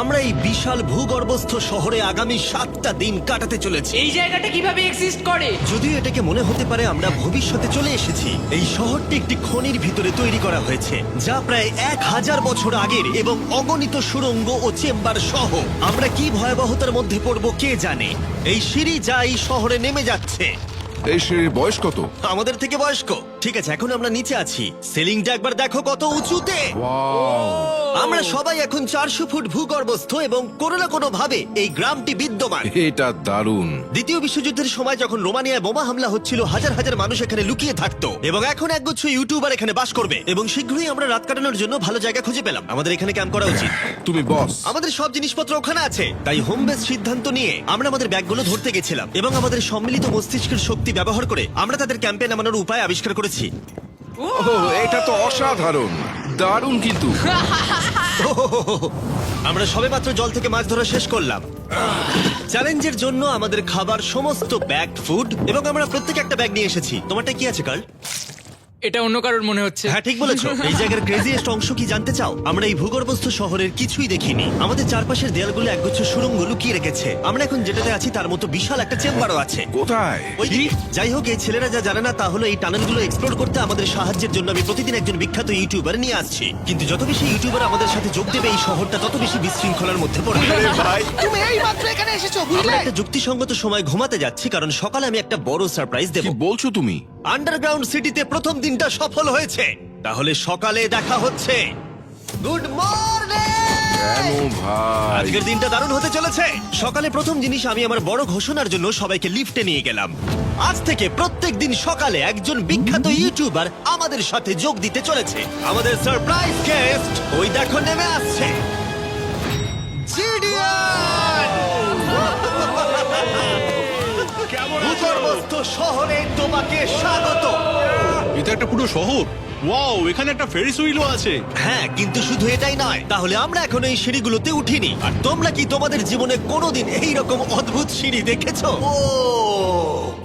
আমরা এই বিশাল ভূগর্ভস্থ শহরে আগামী 7টা দিন কাটাতে চলেছি। এই জায়গাটা কিভাবে এক্সিস্ট করে? যদিও এটাকে মনে হতে পারে আমরা ভবিষ্যতে চলে এসেছি, এই শহরটি একটি খনির ভিতরে তৈরি করা হয়েছে যা প্রায় 1000 বছর আগের এবং অগণিত সুড়ঙ্গ ও চেম্বার সহ। আমরা কি ভয়াবহতার মধ্যে পড়ব কে জানে। এই সিঁড়ি যা এই শহরে নেমে যাচ্ছে এই সিঁড়ির বয়স কত? আমাদের থেকে বয়স্ক। ঠিক আছে, এখন আমরা নিচে আছি। সিলিংটা একবার দেখো কত উঁচুতে। ওয়াও! আমরা সবাই এখন 400 ফুট ভূগর্ভস্থ এবং কোনো না কোনো ভাবে এই গ্রামটি বিদ্যমান। এটা দারুণ। দ্বিতীয় বিশ্বযুদ্ধের সময় যখন রোমানিয়ায় বোমা হামলা হচ্ছিল, হাজার হাজার মানুষ এখানে লুকিয়ে থাকতো এবং এখন একগুচ্ছ ইউটিউবার এখানে বাস করবে। এবং শীঘ্রই আমরা রাত কাটানোর জন্য ভালো জায়গা খুঁজে পেলাম। আমাদের এখানে ক্যাম্প করা উচিত। তুমি বস। আমাদের সব জিনিসপত্র ওখানে আছে, তাই হোম বেস সিদ্ধান্ত নিয়ে আমরা আমাদের ব্যাগগুলো ধরতে গেছিলাম এবং আমাদের সম্মিলিত মস্তিষ্কের শক্তি ব্যবহার করে আমরা তাদের ক্যাম্পে নামানোর উপায় আবিষ্কার করেছি। ওহ, এটা তো অসাধারণ, দারুণ। কিন্তু আমরা সবেমাত্র জল থেকে মাছ ধরা শেষ করলাম। চ্যালেঞ্জের জন্য আমাদের খাবার সমস্ত ব্যাগড ফুড এবং আমরা প্রত্যেকে একটা ব্যাগ নিয়ে এসেছি। তোমারটা কি আছে কার্ল? এটা অন্য কারোর মনে হচ্ছে। হ্যাঁ, ঠিক বলেছো। এই জায়গার ক্রেজিয়েস্ট অংশ কি জানতে চাও? আমরা এই ভূগর্ভস্থ শহরের কিছুই দেখিনি। আমাদের চারপাশের দেয়ালগুলো একগুচ্ছ সুড়ঙ্গ লুকিয়ে রেখেছে। আমরা এখন যেটাতে আছি তার মতো বিশাল একটা চেম্বারও আছে কোথায়? ওইদিকে। যাই হোক, এই ছেলেরা যা জানে না তা হলো এই টানেলগুলো এক্সপ্লোর করতে আমাদের সাহায্যের জন্য আমি প্রতিদিন একজন বিখ্যাত ইউটিউবার নিয়ে আসছি। কিন্তু যত বেশি ইউটিউবার আমাদের সাথে যোগ দেবে এই শহরটা তত বেশি বিশৃঙ্খলার মধ্যে পড়বে। তুমি এই মাত্র এখানে এসেছো, আমরা বুঝলে? একটা যুক্তিসঙ্গত সময় ঘুমাতে যাচ্ছি কারণ সকালে আমি একটা বড় সারপ্রাইজ দেব। কি বলছো তুমি? আন্ডারগ্রাউন্ড সিটিতে প্রথম দিনটা সফল হয়েছে। তাহলে সকালে দেখা হচ্ছে। Good morning! কেন ভাই? আজকের দিনটা দারুণ হতে চলেছে। সকালে প্রথম জিনিস, আমি আমার বড় ঘোষণার জন্য সবাইকে লিফটে নিয়ে গেলাম। আজ থেকে প্রত্যেক দিন সকালে একজন বিখ্যাত ইউটিউবার আমাদের সাথে যোগ দিতে চলেছে। আমাদের সারপ্রাইজ গেস্ট ওই দেখো নেমে আসছে, জিডিয়ান! ভূগর্ভস্থ শহরে তোমাকে স্বাগত। এটা একটা পুরো শহর। ওয়াও, এখানে একটা ফেরিস হুইলও আছে। হ্যাঁ, কিন্তু শুধু এটাই নয়। তাহলে আমরা এখনো এই সিঁড়িগুলোতে উঠিনি। আর তোমরা কি তোমাদের জীবনে কোনোদিন এইরকম অদ্ভুত সিঁড়ি দেখেছো? ও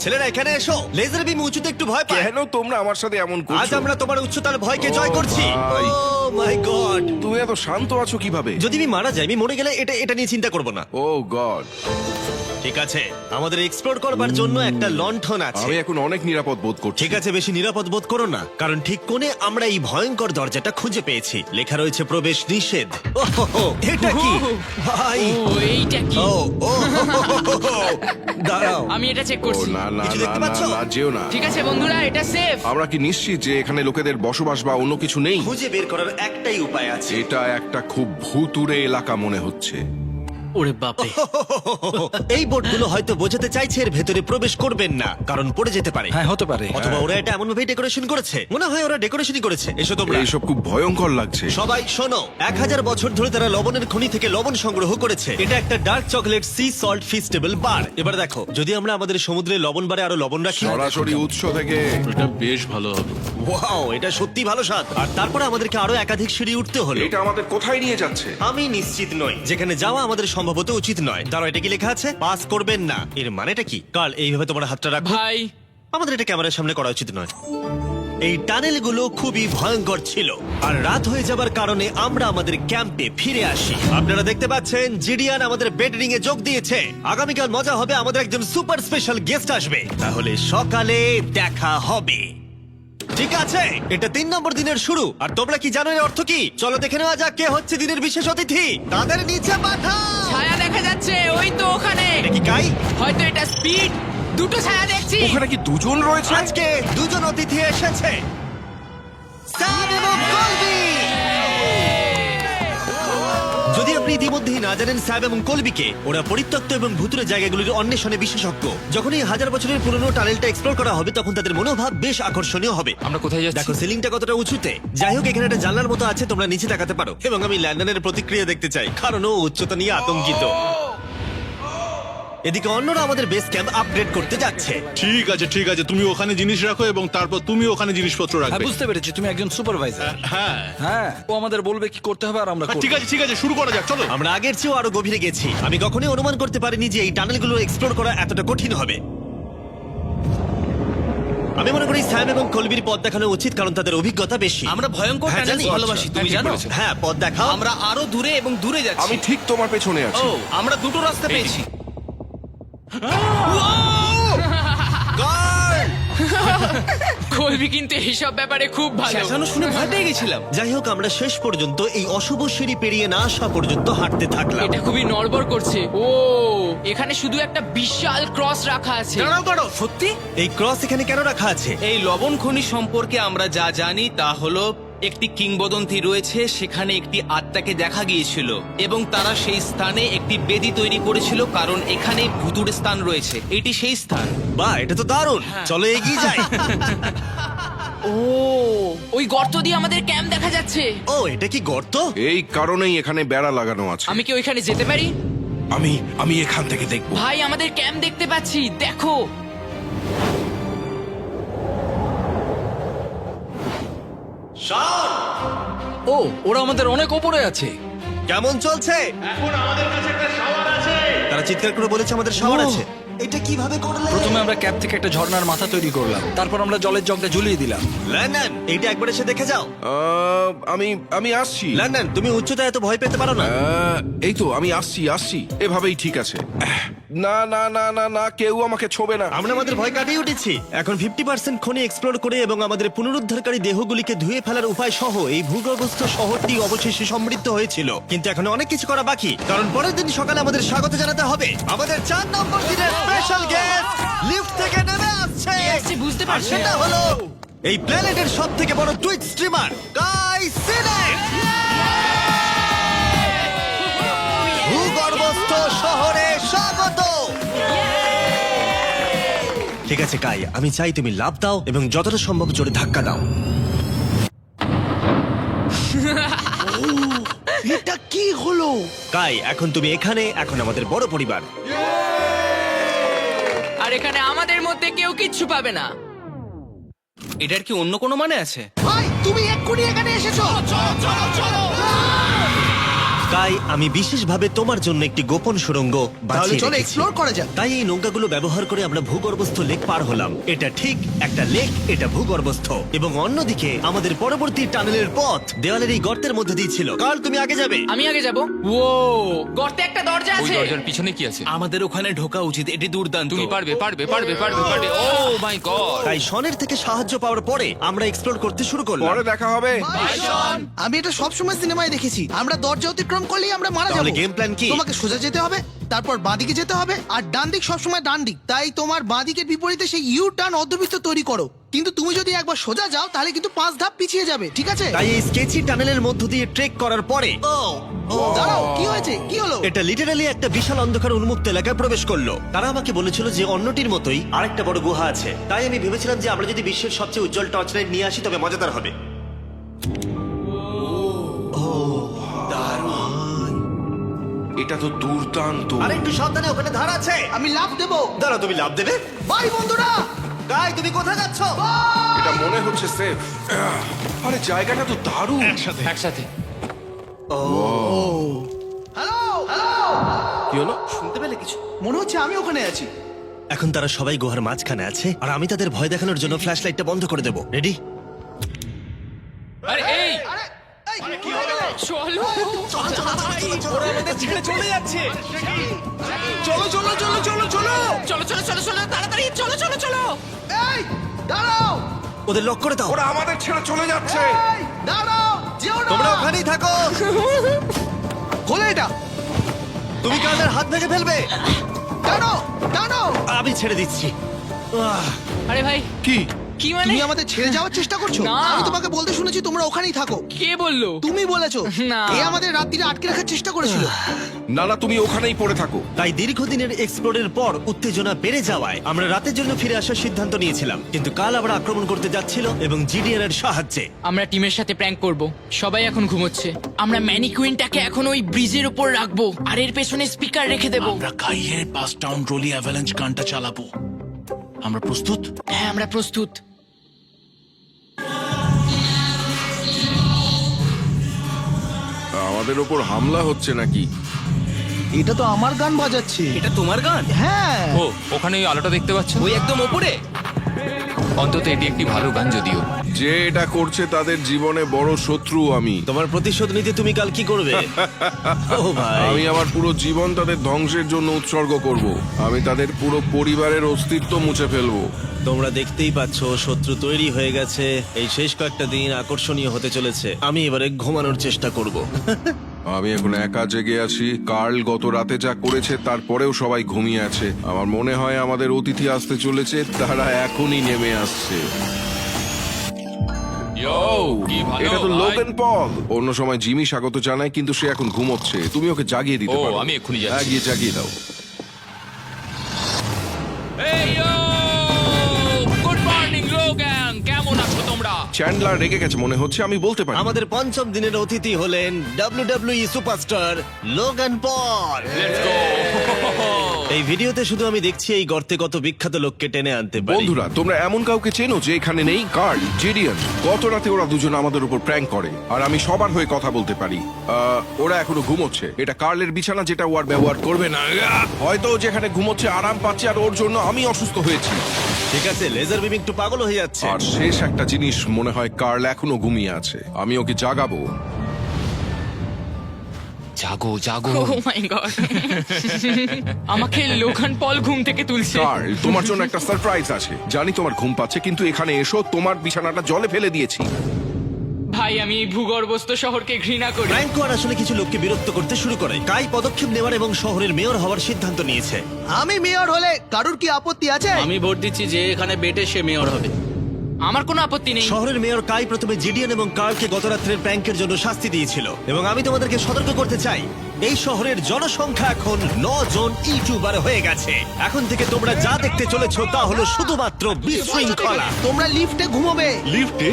ছেলেরা, এখানে এসো। লেজার বিম উঁচুতে একটু ভয় পায়। কেন তোমরা আমার সাথে এমন আজ করছো? আমরা তোমার উচ্চতার ভয়কে জয় ও করছি। ভাই। ও মাই গড! তুমি এত শান্ত আছো কিভাবে? যদি আমি মারা যাই, আমি মরে গেলে এটা নিয়ে চিন্তা করব না। ও গড! ঠিক আছে, আমাদের এক্সপ্লোর করবার জন্য একটা লণ্ঠন আছে। আমি এখন অনেক নিরাপদ বোধ করছি। ঠিক আছে, বেশি নিরাপদ বোধ করো না, কারণ ঠিক কোণে আমরা এই ভয়ঙ্কর দরজাটা খুঁজে পেয়েছি। লেখা রয়েছে প্রবেশ নিষেধ। ওহো, এটা কি ভাই? ও এইটা কি? ও ও দাঁড়াও, আমি এটা চেক ও করছি। না না কিছু না দেখতে না পাচ্ছো? না, যেও না। ঠিক আছে বন্ধুরা, এটা সেফ। আমরা কি নিশ্চিত যে এখানে লোকেদের বসবাস বা অন্য কিছু নেই? খুঁজে বের করার একটাই উপায় আছে। এটা একটা খুব ভুতুড়ে এলাকা মনে হচ্ছে। ওরে বাপরে। এই বোর্ডগুলো হয়তো বোঝাতে চাইছে এর ভেতরে প্রবেশ করবেন না, কারণ পড়ে যেতে পারে। হ্যাঁ, হতে পারে। অথবা ওরা এটা এমন ভাবে ডেকোরেশন করেছে, মনে হয় ওরা ডেকোরেশনই করেছে। এসো তোমরা। এইসব খুব ভয়ঙ্কর লাগছে। সবাই শোনো, 1000 বছর ধরে তারা লবণের খনি থেকে লবণ সংগ্রহ করেছে। এটা একটা dark chocolate sea salt Feastables bar. এবার দেখো, যদি আমরা আমাদের সমুদ্রে লবণ বারে আরো লবণ রাখি। সরাসরি উৎস থেকে। এটা বেশ ভালো হবে। ওয়াও, এটা সত্যি ভালো স্বাদ। আর তারপরে আমাদেরকে আরো একাধিক সিঁড়ি উঠতে হলো। এটা আমাদের কোথায় নিয়ে যাচ্ছে? আমি নিশ্চিত নই। যেখানে যাওয়া আমাদের সম্ভবত উচিত নয়। দাঁড়াও, এটা কি লেখা আছে? পাস করবেন না। এর মানেটা কি? কাল এইভাবে তোমার হাতটা রাখো। ভাই, আমাদের এটা ক্যামেরার সামনে করা উচিত নয়। এই টানেলগুলো খুবই ভয়ঙ্কর ছিল, আর রাত হয়ে যাবার কারণে আমরা আমাদের ক্যাম্পে ফিরে আসি। আপনারা দেখতে পাচ্ছেন জিডিয়ান আমাদের বেডরিং এ যোগ দিয়েছে। আগামীকাল মজা হবে, আমাদের একজন সুপার স্পেশাল গেস্ট আসবে। তাহলে সকালে দেখা হবে। ঠিক আছে, এটা 3 নম্বর দিনের শুরু। আর তোমরা কি জানো এর অর্থ কি? চলো দেখে নেওয়া যাক কে হচ্ছে দিনের বিশেষ অতিথি। তাদের নিচে পাঠাও। ছায়া দেখা যাচ্ছে ওই তো ওখানে। এটা কি কাই? হয়তো এটা স্পিড। দুটো ছায়া দেখছি। ওখানে কি দুজন রয়েছে? আজকে দুজন অতিথি এসেছে, স্যাম এবং কলবি। যদি আপনি ইতিমধ্যেই না জানেন স্যাম এবং কলবিকে, ওরা পরিত্যক্ত এবং ভুতুরে জায়গাগুলির অন্বেষণে বিশেষজ্ঞ। যখন এই 1000 বছরের পুরনো টানেলটা এক্সপ্লোর করা হবে, তখন তাদের মনোভাব বেশ আকর্ষণীয় হবে। আমরা কোথায় যাচ্ছি? দেখো সিলিংটা কতটা উঁচুতে। যাই হোক, এখানে একটা জানলার মতো আছে, তোমরা নিচে তাকাতে পারো। এবং আমি ল্যান্ডনের প্রতিক্রিয়া দেখতে চাই, কারণ ও উচ্চতা নিয়ে আতঙ্কিত। এদিকে অন্যরা আমাদের বেস ক্যাম্প আপগ্রেড করতে যাচ্ছে। ঠিক আছে ঠিক আছে, তুমি ওখানে জিনিস রাখো এবং তারপর তুমি ওখানে জিনিসপত্র হ্যাঁ, রাখবে। বুঝতে পেরেছি, তুমি একজন সুপারভাইজার। হ্যাঁ হ্যাঁ, ও আমাদের বলবে কি করতে হবে আর আমরা করব। ঠিক আছে, শুরু করা যাক, চলো। আমরা আগের চেয়েও আরো গভীরে গেছি। আমি কখনোই অনুমান করতে পারিনি যে এই টানেলগুলো এক্সপ্লোর করা এতটা কঠিন হবে। আমি মনে করি স্যাম এবং কলবির পথ দেখানো উচিত, কারণ তাদের অভিজ্ঞতা বেশি। আমরা ভয়ঙ্কর হ্যাঁ, টানেলস জানি। ভালোবাসি, তুমি ঠিক জানো? বলেছো। হ্যাঁ, পথ দেখাও। আমরা আরো দূরে এবং দূরে যাচ্ছি। আমি ঠিক তোমার পেছনে আছি। ও, আমরা দুটো রাস্তা পেয়েছি। কলবি কিন্তু এইসব ব্যাপারে খুব ভালো। চেঁচানো শুনে ভয় পেয়ে গেছিলাম। যাই হোক, আমরা শেষ পর্যন্ত এই অশুভ সিঁড়ি পেরিয়ে না আসা পর্যন্ত হাঁটতে থাকলাম। এটা খুবই নড়বড় করছে। ও, এখানে শুধু একটা বিশাল ক্রস রাখা আছে। দাঁড়াও, সত্যি? এই ক্রস এখানে কেন রাখা আছে? এই লবণ খনি সম্পর্কে আমরা যা জানি তা হলো একটি কিংবদন্তি রয়েছে, সেখানে একটি আত্মাকে দেখা গিয়েছিল এবং তারা সেই স্থানে একটি বেদি তৈরি করেছিল, কারণ এখানে ভুতুড়ে স্থান রয়েছে। এটি সেই স্থান। বাহ, এটা তো দারুণ। চলো এগিয়ে যাই। ও, ওই গর্ত দিয়ে আমাদের ক্যাম্প দেখা যাচ্ছে। ও, এটা কি গর্ত? এই কারণেই এখানে বেড়া লাগানো আছে। আমি কি ওইখানে যেতে পারি? আমি এখান থেকে দেখবো। ভাই, আমাদের ক্যাম্প দেখতে পাচ্ছি, দেখো। ও, ওরা আমাদের অনেক ওপরে আছে। কেমন চলছে? তারা চিৎকার করে বলেছে আমাদের শাওয়ার আছে। এটা কিভাবে করলে? প্রথমে আমরা ক্যাপ থেকে একটা ঝর্ণার মাথা তৈরি করলাম, তারপর আমরা জলের জগটা ঝুলিয়ে দিলাম। লন্ডন, এইটা একবার এসে দেখে যাও। আমি আসছি। লন্ডন, তুমি উচ্চতায় এত ভয় পেতে পারো না। এই তো আমি আসছি। এভাবেই ঠিক আছে। না না না না না, কেউ আমাকে ছোবে না। আমরা আমাদের ভয় কাটিয়ে উঠেছি। এখন 50% খনি এক্সপ্লোর করে এবং আমাদের পুনরুদ্ধারকারী দেহগুলিকে ধুয়ে ফেলার উপায় সহ এই ভূগর্ভস্থ শহরটি অবশেষে সমৃদ্ধ হয়েছিল। কিন্তু এখন অনেক কিছু করা বাকি, কারণ পরের দিন সকালে আমাদের স্বাগত জানাতে হবে আমাদের 4 নম্বর দিনের স্পেশাল গেস্ট লিফট থেকে নেমে আসছে। কে আসছে বুঝতে আর পারছি সেটা না। হলো এই প্ল্যানেটের সবথেকে বড় টুইট স্ট্রিমার গাই সিনেট। ভূগর্ভস্থ শহরে স্বাগত। ঠিক আছে কাই, আমি চাই তুমি লাফ দাও এবং যতটা সম্ভব জোরে ধাক্কা দাও। এটা কি হলো? কাই, এখন তুমি এখানে, এখন আমাদের বড় পরিবার। আর এখানে আমাদের মধ্যে কেউ কিচ্ছু পাবে না। এটার কি অন্য কোনো মানে আছে? ভাই, তুমি এক্ষুনি এখানে এসেছো। চলো। কাই, আমি বিশেষভাবে তোমার জন্য একটি গোপন সুড়ঙ্গ বাছিয়ে রেখেছি। এক্সপ্লোর করা যাক। তাই এই নৌকাগুলো ব্যবহার করে আমরা ভূগর্ভস্থ লেক পার হলাম। এটা ঠিক একটা লেক, এটা ভূগর্ভস্থ। এবং অন্যদিকে আমাদের পরবর্তী টানেলের পথ দেওয়ালের এই গর্তের মধ্যে দিয়ে ছিল। কাল, তুমি আগে যাবে। আমি আগে যাব। ও, গর্তে একটা দরজা ওই আছে। দরজার পিছনে কি আছে? আমাদের ওখানে ঢোকা উচিত, এটি দুর্দান্ত। তুমি পারবে। ও মাই গড! তাই শনের থেকে সাহায্য পাওয়ার পরে আমরা এক্সপ্লোর করতে শুরু করলাম। পরে দেখা হবে। আমি এটা সবসময় সিনেমায় দেখেছি, আমরা দরজা অতিক্রম করলেই আমরা মারা তাহলে যাবো। game plan কি? তোমাকে সোজা যেতে হবে, তারপর বাঁদিকে যেতে হবে, আর ডান দিক সবসময় ডান দিক। তাই তোমার বাঁদিকের বিপরীতে সেই ইউ টার্ন অর্ধবৃত্ত তৈরি করো। কিন্তু তুমি যদি একবার সোজা যাও তাহলে কিন্তু 5 ধাপ পিছিয়ে যাবে, ঠিক আছে? তাই এই স্কেচি টানেলের মধ্য দিয়ে ট্রেক করার পরে দাঁড়াও, কি হয়েছে? কি হলো? এটা লিটারালি একটা বিশাল অন্ধকার উন্মুক্ত এলাকায় প্রবেশ করলো। তারা আমাকে বলেছিল যে অন্যটির মতোই আরেকটা বড় গুহা আছে। তাই আমি ভেবেছিলাম যে আমরা যদি বিশ্বের সবচেয়ে উজ্জ্বল টর্চ লাইট নিয়ে আসি তবে মজাদার হবে। এটা তো দুর্দান্ত। আরে একটু সাবধানে, ওখানে ধার আছে। আমি লাফ দেবো। দাঁড়াও, তুমি লাভ দেবে? বাই বন্ধুরা। গাই, তুমি কোথায় যাচ্ছ? এটা মনে হচ্ছে সেফ। আরে জায়গাটা তো দারুণ। একসাথে। হ্যালো হ্যালো, কি হলো? শুনতে পেলে কিছু? মনে হচ্ছে আমি ওখানে আছি। এখন তারা সবাই গুহার মাঝখানে আছে, আর আমি তাদের ভয় দেখানোর জন্য ফ্ল্যাশ লাইটটা বন্ধ করে দেবো। রেডি? আরে এই আরে এই, কি হয়ে গেল? চলো। ছেড়ে চলে যাচ্ছে। চলো চলো চলো চলো চলো। চলো, তাড়াতাড়ি চলো। এই দাঁড়াও, ওদের লক করে দাও। ওরা আমাদের ছেড়ে চলে যাচ্ছে। এই দাঁড়াও, যেও না। তোমরা ওখানেই থাকো। খোলো এটা। তুমি কাদের হাত ভেঙে ফেলবে। টানো টানো। আমি ছেড়ে দিচ্ছি। আরে ভাই, কি? কি মানে? তুমি আমাদের ছেড়ে যাওয়ার চেষ্টা করছো? না। আমি তোমাকে বলতে শুনেছি তোমরা ওখানেই থাকো। কে বললো? তুমি বলেছো। না। এ আমাদের রাত্রিরে আটকে রাখার চেষ্টা করেছিল। না না, তুমি ওখানেই পড়ে থাকো। তাই দীর্ঘদিনের এক্সপ্লোরের পর উত্তেজনা বেড়ে যাওয়ায় আমরা রাতের জন্য ফিরে আসার সিদ্ধান্ত নিয়েছিলাম। কিন্তু কাল আবার আক্রমণ করতে যাচ্ছিল এবং জিডিআর এর সাহায্যে। আমরা টিমের সাথে প্র্যাঙ্ক করব। সবাই এখন ঘুমোচ্ছে। আমরা ম্যানিকুইনটাকে এখন ওই ব্রিজের উপর রাখবো আর এর পেছনে স্পিকার রেখে দেবো। আমরা কাইয়ের পাস টাউন রোলি অ্যাভালাঞ্চ গানটা চালাবো। আমরা প্রস্তুত? হ্যাঁ, আমরা প্রস্তুত। আমাদের ওপর হামলা হচ্ছে নাকি? এটা তো আমার গান বাজাচ্ছে। এটা তোমার গান? হ্যাঁ। ও, ওখানে ওই আলোটা দেখতে পাচ্ছ? ওই একদম ওপরে। অন্তত এটি একটি ভালো গান যদিও। যে এটা করছে তাদের জীবনে বড় শত্রু আমি। তোমার প্রতিশোধ নিতে তুমি কাল কি করবে? ও ভাই, আমি আমার পুরো জীবন তাদের ধ্বংসের জন্য উৎসর্গ করব। আমি তাদের পুরো পরিবারের অস্তিত্ব মুছে ফেলবো। তোমরা দেখতেই পাচ্ছ শত্রু তৈরি হয়ে গেছে। এই শেষ কয়েকটা দিন আকর্ষণীয় হতে চলেছে। আমি এবারে ঘুমানোর চেষ্টা করব। আমি এখন একা জেগে আছি। কার্ল গত রাতে যা করেছে তারপরেও সবাই ঘুমিয়ে আছে। আমার মনে হয় আমাদের অতিথি আসতে চলেছে, তারা এখনই নেমে আসছে। কি ভালো এটা তো ভাই। Logan Paul. অন্য সময় জিমি স্বাগত জানায়, কিন্তু সে এখন ঘুমোচ্ছে। তুমি ওকে জাগিয়ে দিতে ও, পারো। আমি এক্ষুনি যাচ্ছি। হ্যাঁ, গিয়ে জাগিয়ে দাও। এই গুড মর্নিং লোগান, কেমন আছো তোমরা? চ্যান্ডলার রেগে গেছে মনে হচ্ছে, আমি বলতে পারি। আমাদের পঞ্চম দিনের অতিথি হলেন WWE superstar Logan Paul. Let's go. এই ভিডিওতে শুধু আমি দেখছি এই গর্তে কত বিখ্যাত লোককে টেনে আনতে পারি। বন্ধুরা, তোমরা এমন কাউকে চেনো যে এখানে নেই? কার্ল, জিডিয়ান। গত রাতে ওরা দুজন আমাদের উপর প্র্যাঙ্ক করে, আর আমি সবার হয়ে কথা বলতে পারি। ওরা এখনো ঘুমোচ্ছে। এটা কার্লের বিছানা, যেটা ও আর ব্যবহার করবে না। হয়তো ও যেখানে ঘুমোচ্ছে আরাম পাচ্ছে, আর ওর জন্য আমি অসুস্থ হয়েছি। ঠিক আছে, লেজার বিম একটু পাগল হয়ে যাচ্ছে। আর শেষ একটা জিনিস, মনে হয় কার্ল এখনো ঘুমিয়ে আছে। আমি ওকে জাগাবো। জাগো জাগো। ও মাই গড, আমাকে লোগান পল ঘুম থেকে তুলছে। কার্ল, তোমার জন্য একটা সারপ্রাইজ আছে। জানি তোমার ঘুম পাচ্ছে, কিন্তু এখানে এসো, তোমার বিছানাটা জলে ফেলে দিয়েছি। ভাই, আমি এই ভূগর্ভস্থ শহরকে ঘৃণা করি। ফ্র্যাঙ্কো আর আসলে কিছু লোককে বিরক্ত করতে শুরু করে। কাই পদক্ষেপ নেওয়ার এবং শহরের মেয়র হওয়ার সিদ্ধান্ত নিয়েছে। আমি মেয়র হলে কারুর কি আপত্তি আছে? আমি ভোট দিচ্ছি যে এখানে বেটে সে মেয়র হবে। আমার কোনো আপত্তি নেই। শহরের মেয়র কাই প্রথমে জিডিএন এবং কার্লকে গত রাত্রের প্র্যাঙ্কের জন্য শাস্তি দিয়েছিল, এবং আমি তোমাদেরকে সতর্ক করতে চাই, এই শহরের জনসংখ্যা এখন 9 জন ইউটিউবার হয়ে গেছে। এখন থেকে তোমরা যা দেখতে চলেছো তা হলো শুধুমাত্র বিশৃঙ্খলা। তোমরা লিফটে ঘুমোবে।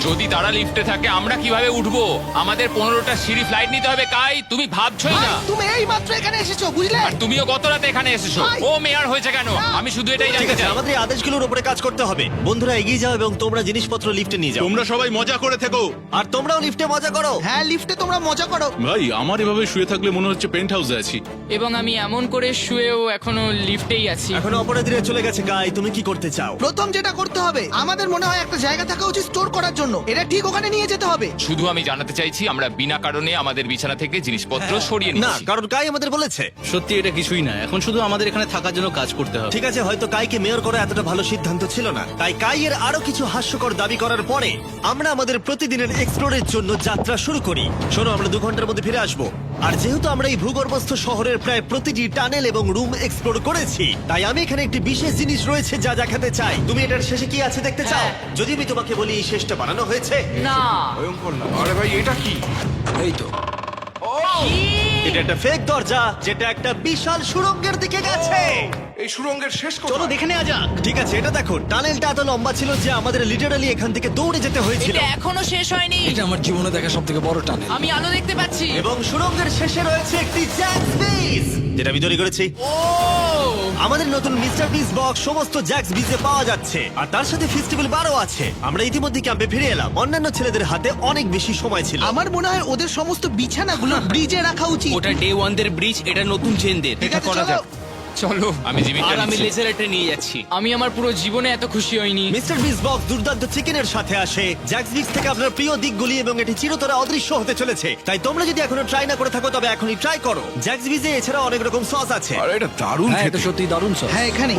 যদি তারা লিফটে থাকে আমরা কিভাবে উঠবো? আমাদের 15টা সিঁড়ি ফ্লাইট নিতে হবে। কাই, তুমি ভাবছোই না। তুমি এই মাত্র এখানে এসেছো, বুঝলে? আর তুমিও গত রাতে এখানে এসেছো। ভাই। ও মেয়র হয়েছে কেন? আমি শুধু এটাই ঠিক জানতে আছে, চাই। আমাদের এই আদেশগুলোর উপরে কাজ করতে হবে। বন্ধুরা, এগিয়ে যাও এবং তোমরা জিনিসপত্র লিফটে নিয়ে যাও। তোমরা সবাই মজা করে থেকো। আর তোমরাও লিফটে মজা করো। হ্যাঁ, লিফটে তোমরা মজা করো। ভাই, আমার এভাবে শুয়ে থাকলে মনে হচ্ছে পেন্ট হাউসে আছি। এবং আমি এমন করে শুয়েও এখনো লিফটেই আছি। এখন অপরাধীরা চলে গেছে। কাই, তুমি কি করতে চাও? প্রথম যেটা করতে হবে, আমাদের মনে হয় একটা জায়গা থাকা উচিত স্টোর করার জন্য। এটা ঠিক ওখানে নিয়ে যেতে হবে। শুধু আমি জানাতে চাইছি আমরা বিনা কারণে আমাদের বিছানা থেকে জিনিসপত্র সরিয়ে না, নিচ্ছি। কারণ কাই আমাদের বলেছে। সত্যি এটা কিছুই না, এখন শুধু আমাদের এখানে থাকার জন্য কাজ করতে হবে। ঠিক আছে, হয়তো কাইকে মেয়র করা এতটা ভালো সিদ্ধান্ত ছিল না। তাই কাইয়ের আরো কিছু হাস্যকর দাবি করার পরে আমরা আমাদের প্রতিদিনের এক্সপ্লোরের জন্য যাত্রা শুরু করি। শোনো, আমরা 2 ঘন্টার মধ্যে ফিরে আসবো। আর যেহেতু আমরা এই ভূগর্ভস্থ শহরের প্রায় প্রতিটি টানেল এবং রুম এক্সপ্লোর করেছি, তাই আমি এখানে একটি বিশেষ জিনিস রয়েছে যা দেখাতে চাই। তুমি এটার শেষে কি আছে দেখতে চাও? যদি আমি তোমাকে বলি এই শেষটা বানানো হয়েছে। না, ভয়ঙ্কর না? আরে ভাই, এটা কি? এই তো। এটা একটা ফেক দরজা, যেটা একটা বিশাল সুড়ঙ্গের দিকে গেছে। এই সুড়ঙ্গের শেষ চলো কোথায়? দেখে নেওয়া যাক। ঠিক আছে, এটা দেখো। টানেলটা এত লম্বা ছিল যে আমাদের লিটারালি এখান থেকে দৌড়ে যেতে হয়েছিল। এটা এখনো শেষ হয়নি। এটা আমার জীবনে দেখা সব থেকে বড় টানেল। আমি আলো দেখতে পাচ্ছি। এবং সুড়ঙ্গের শেষে রয়েছে একটি জ্যাক্স বিস, যেটা আমি তৈরি করেছি। ও, আমাদের নতুন মিস্টার বিস বক্স সমস্ত জ্যাক্স বিসে পাওয়া যাচ্ছে, আর তার সাথে ফেস্টিভ্যাল বারও আছে। আমরা ইতিমধ্যে ক্যাম্পে ফিরে এলাম। অন্যান্য ছেলেদের হাতে অনেক বেশি সময় ছিল। আমার মনে হয় ওদের সমস্ত বিছানাগুলো ব্রিজে রাখা উচিত। ওটা ডে 1 দের ব্রিজ, এটা নতুন চেনদের। ঠিক আছে, করা চলো। যাক। চলো। আমি জিমিটা আর আমি নিচ্ছি। লেজার এটা নিয়ে যাচ্ছি। আমি আমার পুরো জীবনে এত খুশি হইনি। মিস্টার বিস বক্স দুর্দান্ত চিকেনের সাথে আসে, জ্যাক্স বিস থেকে আপনার প্রিয় দিকগুলি, এবং এটি চিরতরে অদৃশ্য হতে চলেছে। তাই তোমরা যদি এখনো ট্রাই না করে থাকো তবে এখনই ট্রাই করো। জ্যাক্স বিসে এছাড়া অনেক রকম সস আছে। আরে এটা দারুণ হ্যাঁ, এটা খেতে। সত্যি দারুণ সব। হ্যাঁ, এখানে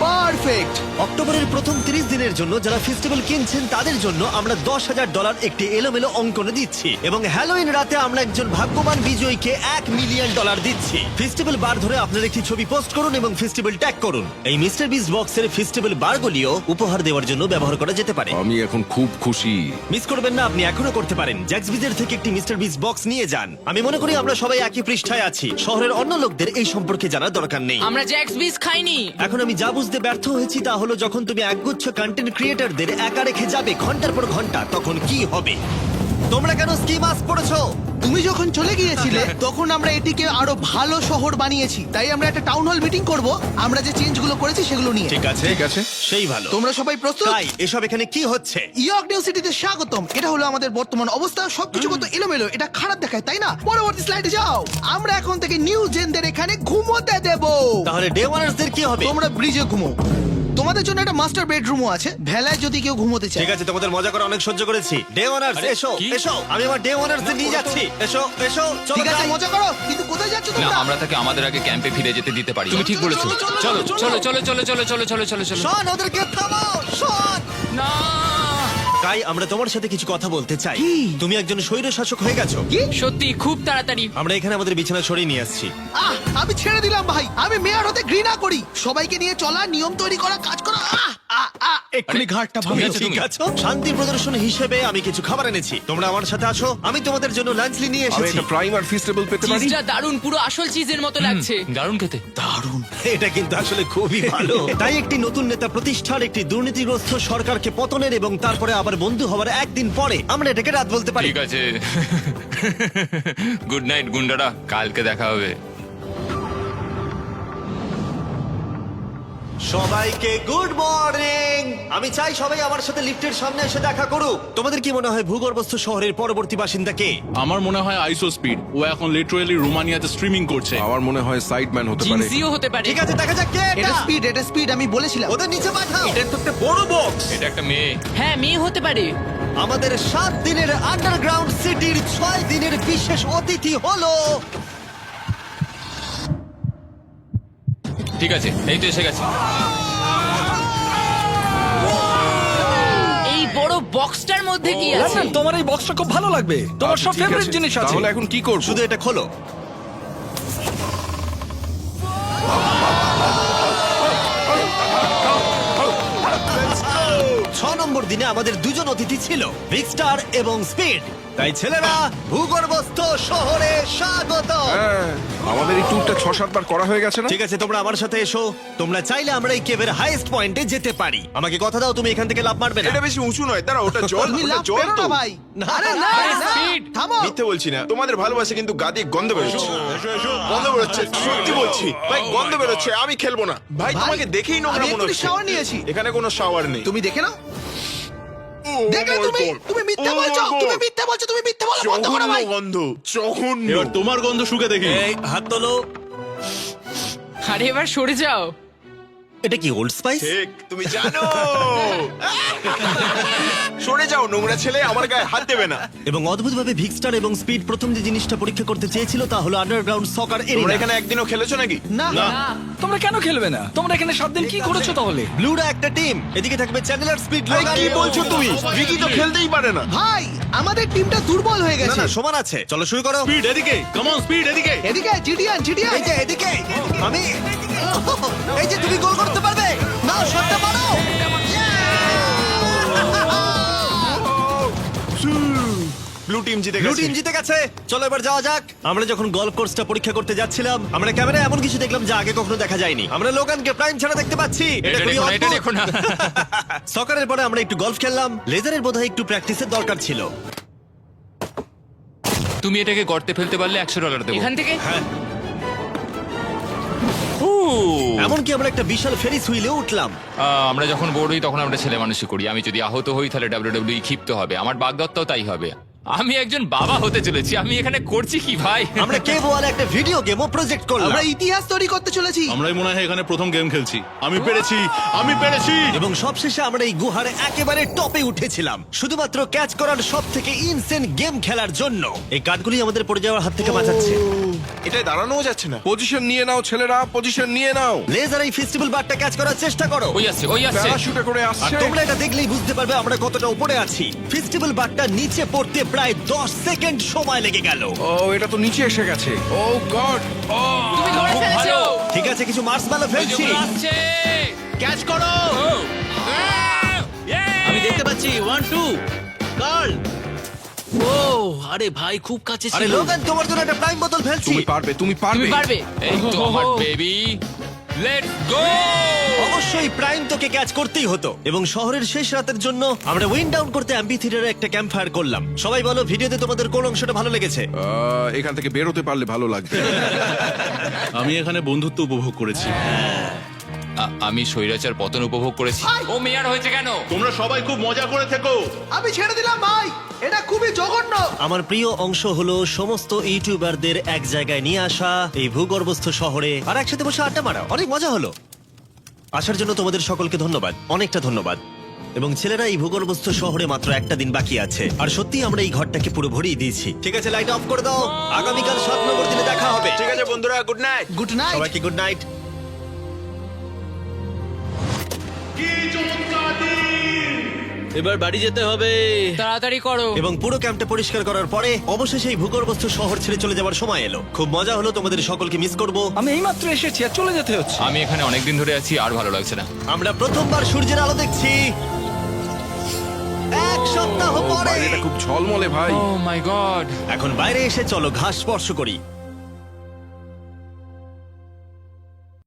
পারফেক্ট। অক্টোবরের প্রথম 30 দিনের জন্য যারা ফেস্টিভ্যাল কিনছেন তাদের জন্য আমরা $10,000 একটি এলোমেলো অঙ্কনে দিচ্ছি, এবং হ্যালোইন রাতে আমরা একজন ভাগ্যবান বিজয়ীকে $1 মিলিয়ন দিচ্ছি। ফেস্টিভ্যাল বার ধরে আপনার একটি ছবি পোস্ট করুন এবং ফেস্টিভ্যাল ট্যাগ করুন। এই মিস্টার বিস বক্সের ফেস্টিভ্যাল বারগুলিও উপহার দেওয়ার জন্য ব্যবহার করা যেতে পারে। আমি এখন খুব খুশি। মিস করবেন না, আপনি এখনো করতে পারেন। জ্যাক্স বিজের থেকে একটি মিস্টার বিস বক্স নিয়ে যান। আমি মনে করি আমরা সবাই একই পৃষ্ঠায় আছি। শহরের অন্য লোকদের এই সম্পর্কে জানার দরকার নেই। আমরা জ্যাক্স বিস খাইনি। এখন আমি যা বুঝতে ব্যর্থ হয়েছি তা হলো, যখন তুমি একগুচ্ছ কন্টেন্ট ক্রিয়েটরদের একা রেখে যাবে ঘন্টার পর ঘন্টা, তখন কি হবে? তোমরা কেন স্কি মাস্ক পড়েছো? তুমি যখন চলে গিয়েছিলে তখন আমরা এটিকে আরো ভালো শহর বানিয়েছি। তাই আমরা একটা টাউন হল মিটিং করব, আমরা যে চেঞ্জগুলো করেছি সেগুলো নিয়ে। ঠিক আছে, ঠিক আছে। সেই ভালো। তোমরা সবাই প্রস্তুত? তাই এসব এখানে কি হচ্ছে? ইয়র্ক নিউ সিটিতে স্বাগতম। এটা হলো আমাদের বর্তমান অবস্থা। সবকিছু কত এলোমেলো, এটা খারাপ দেখায়, তাই না? পরবর্তী স্লাইডে যাও। আমরা এখন থেকে নিউ জেনদের এখানে ঘুমোতে দেব। তাহলে ডে ওয়ানার্সদের কি হবে? তোমরা ব্রিজে ঘুমো। তোমার তোমাদের জন্য একটা মাস্টার বেডরুমও আছে ভেলায় যদি কেউ ঘুমোতে চায়। ঠিক আছে, তোমাদের মজা করে অনেক সহ্য করেছি। ডে ওয়ানার্স এসো এসো, আমি আমার ডে ওয়ানার্স নিয়ে যাচ্ছি। এসো এসো, চলো ঠিক আছে যাই। মজা করো, কিন্তু কোথায় যাচ্ছ না তোমরা? আমরা তাকে আমাদের আগে ক্যাম্পে ফিরে যেতে দিতে পারি। তুমি ঠিক বলেছো। চলো, চলো চলো চলো চলো চলো চলো চলো চলো। শোন, ওদেরকে থামাও, শোন। না কাই, আমরা তোমার সাথে কিছু কথা বলতে চাই। তুমি একজন স্বৈর শাসক হয়ে গেছো। সত্যি খুব তাড়াতাড়ি। আমরা এখানে আমাদের বিছানা সরিয়ে নিয়ে আসছি। আমি ছেড়ে দিলাম ভাই, আমি মেয়র হতে ঘৃণা করি। সবাইকে নিয়ে চলা, নিয়ম তৈরি করা, কাজ করা। এক্ষুনি ঘাটটা তুমি ভাঙলো। আছো ঠিক তুমি? আছে, শান্তি প্রদর্শন হিসেবে আমি কিছু খাবার এনেছি। তোমরা আমার সাথে আসো, আমি তোমাদের জন্য লাঞ্চলি নিয়ে আমি এসেছি। একটা প্রাইম আর ফিস্টেবল পেতে পারি? চিজটা দারুন, পুরো আসল চিজের মতো লাগছে। দারুণ খেতে। এটা কিন্তু আসলে খুবই ভালো। তাই একটি নতুন নেতা প্রতিষ্ঠার, একটি দুর্নীতিগ্রস্ত সরকারকে পতনের এবং তারপরে আবার বন্ধু হওয়ার একদিন পরে আমরা এটাকে রাত বলতে পারি। ঠিক আছে। গুড নাইট গুন্ডারা, কালকে দেখা হবে। সবাইকে গুড মর্নিং। আমি চাই সবাই আমার সাথে লিফটের সামনে এসে দেখা করুক। তোমাদের কি মনে হয় ভূগর্ভস্থ শহরের পরবর্তী বাসিন্দা কে? আমার মনে হয় আইসো স্পিড, ও এখন লিটারালি রোমানিয়াতে স্ট্রিমিং করছে। আমার মনে হয় সাইডম্যান হতে পারে। জিনসিও হতে পারে। ঠিক আছে, দেখা যাক কে এটা এটা। স্পিড, আমি বলেছিলাম। ওদের নিচে পাঠাও। এটা তো একটা বড় বক্স। এটা একটা মেয়ে। হ্যাঁ, মেয়ে হতে পারে। আমাদের 7 দিনের আন্ডারগ্রাউন্ড সিটির 6 দিনের বিশেষ অতিথি হলো ঠিক আছে, এই তো এসে গেছে। এই বড় বক্সটার মধ্যে কি আছে? লন্ডন, তোমার এই বক্সটা খুব ভালো লাগবে। তোমার সব আচ্ছা, ঠিক ফেভারিট আছে। জিনিস আছে। তাহলে এখন কি করব? শুধু এটা খোলো। ছ নম্বর দিনে আমাদের দুজন অতিথি ছিল, বিগ স্টার এবং স্পিড। তাই ছেলেরা, ভূগর্ভস্থ শহরে স্বাগত। হ্যাঁ, আমাদের এই ট্যুরটা 6-7 বার করা হয়ে গেছে না? ঠিক আছে, তোমরা আমার সাথে এসো। তোমরা চাইলে আমরা এই কেভের হাইয়েস্ট পয়েন্টে যেতে পারি। আমাকে কথা দাও, তুমি এখান থেকে লাফ মারবে না। এটা বেশি উঁচু নয়, দাঁড়া, ওটা জল, তুমি ওটা লাভ জল করো তো। না ভাই। আরে না না, Speed। থামো। মিথ্যে বলছি না, তোমাদের ভালোবাসে কিন্তু গাদি গন্ধ বেরোচ্ছে। গন্ধ বেরোচ্ছে, সত্যি বলছি ভাই, গন্ধ বেরোচ্ছে। আমি খেলবো না ভাই, ভাই, তোমাকে দেখেই নোংরা আমি মনে এক্ষুনি হচ্ছে। shower নিয়েছি। এখানে কোনো শাওয়ার নেই। তুমি দেখে নাও। ও দেখলে my তুমি, God! তুমি মিথ্যে Oh my বলছো, God! তুমি মিথ্যে বলছো, তুমি মিথ্যে বলা বন্ধ করো জঘন্য ভাই। গন্ধ, জঘন্য। এবার তোমার গন্ধ শুকে দেখি। এই হাত তোলো। আরে এবার সরে যাও। এটা কি ওল্ড স্পাইস? ঠিক, তুমি জানো। সরে যাও নোংরা ছেলে, আমার গায়ে হাত দেবে না। এবং অদ্ভুতভাবে ভিক্সটার এবং স্পিড প্রথম যে জিনিসটা পরীক্ষা করতে চেয়েছিল তা হলো আন্ডারগ্রাউন্ড সকার তোমরা এরিয়া। এখানে একদিনও খেলেছো নাকি? না তোমরা কেন খেলবে না? তোমরা এখানে 7 দিন কি করেছো তাহলে? ব্লুরা একটা টিম, এদিকে থাকবে চ্যানেলার, স্পিড, ভাই, লোগান। কি বলছো তুমি? ভিকি তো খেলতেই পারে না। ভাই, আমাদের টিমটা দুর্বল হয়ে না গেছে। না, সমান আছে। চলো শুরু করো। স্পিড এদিকে, কাম অন স্পিড এদিকে। এদিকে জিডিয়ান, জিডিয়ান। এই যে এদিকে, আমি এই যে তুমি গোল করতে পারবে। নাও শটটা মারো। ব্লু টিম জিতে ব্লু গেছে। টিম জিতে গেছে। চলো এবার যাওয়া যাক। আমরা যখন গলফ কোর্সটা পরীক্ষা করতে যাচ্ছিলাম, আমরা ক্যামেরায় এমন কিছু দেখলাম যা আগে কখনো দেখা যায়নি। আমরা লোগানকে প্রাইম ছাড়া দেখতে পাচ্ছি। এটা খুবই দেখো না, এটা অদ্ভুত। দেখো না। সকারের পরে আমরা একটু গলফ খেললাম। লেজারের বোধহয় একটু প্র্যাকটিসের দরকার ছিল। তুমি এটাকে গর্তে ফেলতে পারলে $100 দেবো। এখান থেকে হ্যাঁ, ও, এমনকি আমরা একটা বিশাল ফেরিস হুইলে উঠলাম। আমরা যখন বোর্ড হই তখন আমরা ছেলে মানুষই করি। আমি যদি আহত হই তাহলে WWE ক্ষিপ্ত হবে। আমার বাগদত্তাও তাই হবে। আমি একজন বাবা হতে চলেছি। আমি এখানে করছি কি ভাই? আমরা কেভ ওয়ালে একটা ভিডিও গেমও প্রজেক্ট করলাম। আমরা ইতিহাস তৈরি করতে চলেছি। আমরাই মনে হয় এখানে প্রথম গেম খেলছি। আমি পেরেছি, আমি পেরেছি। এবং সবশেষে আমরা এই গুহার একেবারে টপে উঠেছিলাম শুধুমাত্র ক্যাচ করার সব থেকে ইনসেন গেম খেলার জন্য। এই কাঠগুলি আমাদের পড়ে যাওয়ার হাত থেকে বাঁচাচ্ছে। এটা দাঁড়ানোও যাচ্ছে না। পজিশন নিয়ে নাও ছেলেরা, পজিশন নিয়ে নাও। লেজার এই ফেস্টিভ্যাল বারটা ক্যাচ করার চেষ্টা করো। ওই আসছে, ওই আসছে। প্যারাশুটে করে আর আসছে। তোমরা এটা দেখলেই বুঝতে পারবে আমরা কতটা উপরে আছি। ফেস্টিভ্যাল বারটা নিচে পড়তে প্রায় 10 সেকেন্ড সময় লেগে গেল। ও, এটা তো নিচে এসে গেছে। ও গড। ও, তুমি ধরে খুব ফেলেছো। ভালো। ঠিক আছে, কিছু মার্সম্যালো ওই যে ফেলছি। ওগুলো আসছে। ক্যাচ করো। ও, আমি দেখতে পাচ্ছি 1 2 গার্ল। ও আরে ভাই, খুব কাছে আরে ছিল। লোগান, তোমার জন্য একটা প্রাইম বোতল ফেলছি। তুমি পারবে, তুমি পারবে। তুমি পারবে। এই তো আমার বেবি। Let's go. অবশ্যই প্রাইম তোকে ক্যাচ করতেই হতো। এবং শহরের শেষ রাতের জন্য আমরা উইন্ড ডাউন করতে অ্যাম্ফিথিয়েটারে একটা ক্যাম্প ফায়ার করলাম। সবাই বলো, ভিডিওতে তোমাদের কোন অংশটা ভালো লেগেছে? এখান থেকে বেরোতে পারলে ভালো লাগবে। আমি এখানে বন্ধুত্ব উপভোগ করেছি। আমি স্বৈরাচার পতন উপভোগ করেছি। ও মেয়ার হয়েছে কেন? তোমরা সবাই খুব মজা করে থেকো। আমি ছেড়ে দিলাম ভাই, এটা খুবই জঘন্য। আমার প্রিয় অংশ হলো সমস্ত ইউটিউবারদের এক জায়গায় নিয়ে আসা এই ভূগর্ভস্থ শহরে আর একসাথে বসে আড্ডা মারা। অনেক মজা হলো। আসার জন্য তোমাদের সকলকে ধন্যবাদ, অনেকটা ধন্যবাদ। এবং ছেলেরা, এই ভূগর্ভস্থ শহরে মাত্র একটা দিন বাকি আছে, আর সত্যি আমরা এই ঘরটাকে পুরো ভরিয়ে দিয়েছি। ঠিক আছে, লাইট অফ করে দাও। আগামীকাল 7 নম্বর দিনে দেখা হবে। ঠিক আছে বন্ধুরা, গুড নাইট। Good night. সবাইকে গুড নাইট। এবার বাড়ি যেতে হবে। তাড়াতাড়ি করো। এবং পুরো ক্যাম্পটা পরিষ্কার করার পরে অবশেষে এই ভূগর্ভস্থ শহর ছেড়ে চলে যাওয়ার সময় এলো। খুব মজা হলো, তোমাদের সকলকে মিস করব। আমি এইমাত্র এসেছি আর চলে যেতে হচ্ছে। আমি এখানে অনেকদিন ধরে আছি, আর ভালো লাগছে না। আমরা প্রথমবার সূর্যের আলো দেখছি 1 সপ্তাহ পরে। বাইরেটা খুব ঝলমলে ভাই। ও মাই গড। এখন বাইরে এসে চলো ঘাস স্পর্শ করি।